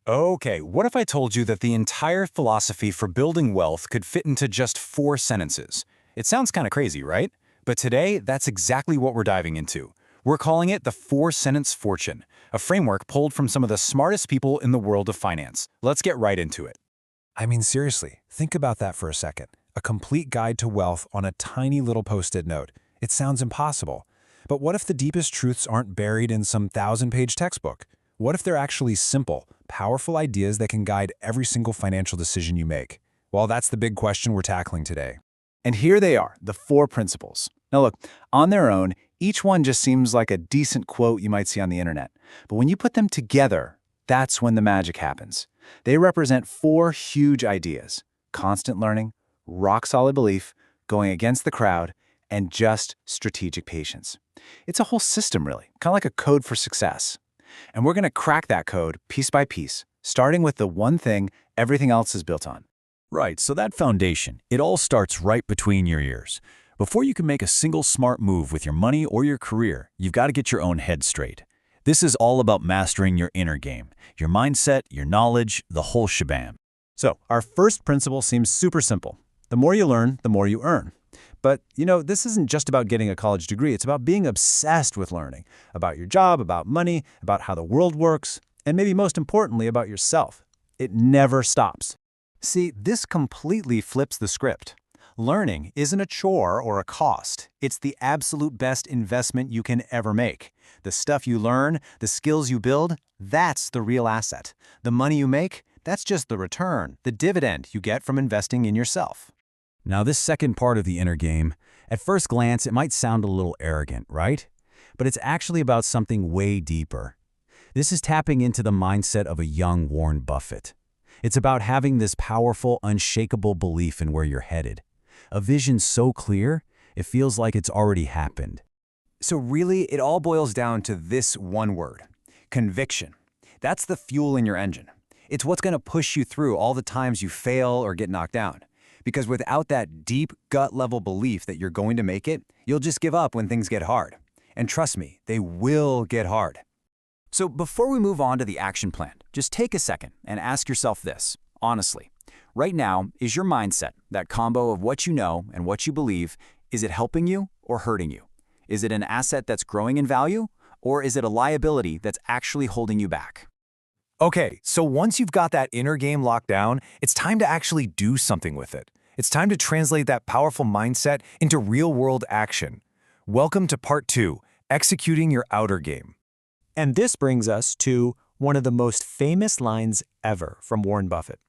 Okay, what if I told you that the entire philosophy for building wealth could fit into just 4 sentences? It sounds kind of crazy, right? But today, that's exactly what we're diving into. We're calling it the 4 sentence fortune, a framework pulled from some of the smartest people in the world of finance. Let's get right into it. I mean, seriously, think about that for a second. A complete guide to wealth on a tiny little post-it note. It sounds impossible. But what if the deepest truths aren't buried in some 1,000-page textbook? What if they're actually simple, powerful ideas that can guide every single financial decision you make? Well, that's the big question we're tackling today. And here they are, the 4 principles. Now look, on their own, each one just seems like a decent quote you might see on the internet. But when you put them together, that's when the magic happens. They represent 4 huge ideas: constant learning, rock-solid belief, going against the crowd, and just strategic patience. It's a whole system, really, kind of like a code for success. And we're going to crack that code piece by piece, starting with the one thing everything else is built on. Right, so that foundation, it all starts right between your ears. Before you can make a single smart move with your money or your career, you've got to get your own head straight. This is all about mastering your inner game, your mindset, your knowledge, the whole shebang. So, our first principle seems super simple. The more you learn, the more you earn. But, this isn't just about getting a college degree. It's about being obsessed with learning, about your job, about money, about how the world works, and maybe most importantly, about yourself. It never stops. See, this completely flips the script. Learning isn't a chore or a cost. It's the absolute best investment you can ever make. The stuff you learn, the skills you build, that's the real asset. The money you make, that's just the return, the dividend you get from investing in yourself. Now, this second part of the inner game, at first glance, it might sound a little arrogant, right? But it's actually about something way deeper. This is tapping into the mindset of a young Warren Buffett. It's about having this powerful, unshakable belief in where you're headed. A vision so clear, it feels like it's already happened. So really, it all boils down to this one word: conviction. That's the fuel in your engine. It's what's going to push you through all the times you fail or get knocked down. Because without that deep, gut-level belief that you're going to make it, you'll just give up when things get hard. And trust me, they will get hard. So before we move on to the action plan, just take a second and ask yourself this, honestly. Right now, is your mindset, that combo of what you know and what you believe, is it helping you or hurting you? Is it an asset that's growing in value, or is it a liability that's actually holding you back? Okay, so once you've got that inner game locked down, it's time to actually do something with it. It's time to translate that powerful mindset into real-world action. Welcome to Part 2, Executing Your Outer Game. And this brings us to one of the most famous lines ever from Warren Buffett.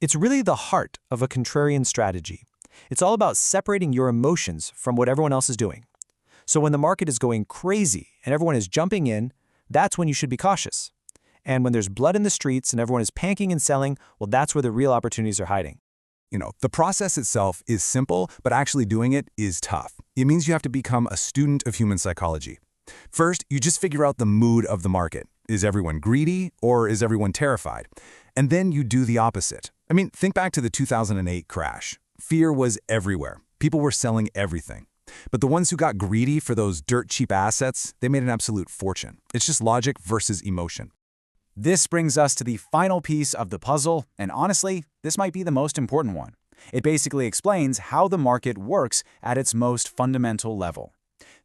It's really the heart of a contrarian strategy. It's all about separating your emotions from what everyone else is doing. So when the market is going crazy and everyone is jumping in, that's when you should be cautious. And when there's blood in the streets and everyone is panicking and selling, well, that's where the real opportunities are hiding. The process itself is simple, but actually doing it is tough. It means you have to become a student of human psychology. First, you just figure out the mood of the market. Is everyone greedy or is everyone terrified? And then you do the opposite. Think back to the 2008 crash. Fear was everywhere. People were selling everything. But the ones who got greedy for those dirt cheap assets, they made an absolute fortune. It's just logic versus emotion. This brings us to the final piece of the puzzle, and honestly, this might be the most important one. It basically explains how the market works at its most fundamental level.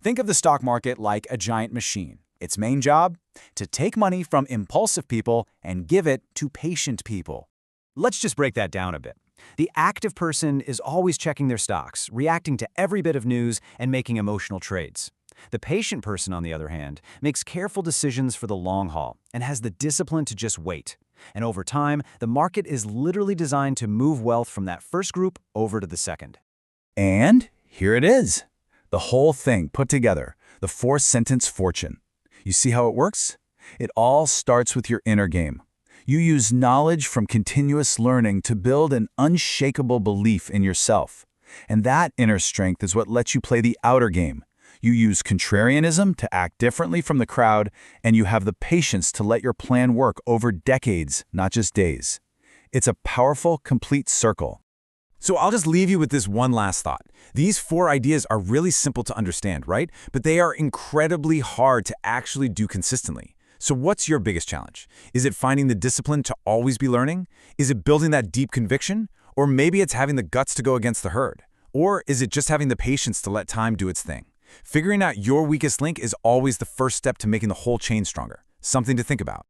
Think of the stock market like a giant machine. Its main job? To take money from impulsive people and give it to patient people. Let's just break that down a bit. The active person is always checking their stocks, reacting to every bit of news, and making emotional trades. The patient person, on the other hand, makes careful decisions for the long haul and has the discipline to just wait. And over time, the market is literally designed to move wealth from that first group over to the second. And here it is. The whole thing put together, the 4 sentence fortune. You see how it works? It all starts with your inner game. You use knowledge from continuous learning to build an unshakable belief in yourself. And that inner strength is what lets you play the outer game. You use contrarianism to act differently from the crowd, and you have the patience to let your plan work over decades, not just days. It's a powerful, complete circle. So I'll just leave you with this one last thought. These 4 ideas are really simple to understand, right? But they are incredibly hard to actually do consistently. So what's your biggest challenge? Is it finding the discipline to always be learning? Is it building that deep conviction? Or maybe it's having the guts to go against the herd? Or is it just having the patience to let time do its thing? Figuring out your weakest link is always the first step to making the whole chain stronger. Something to think about.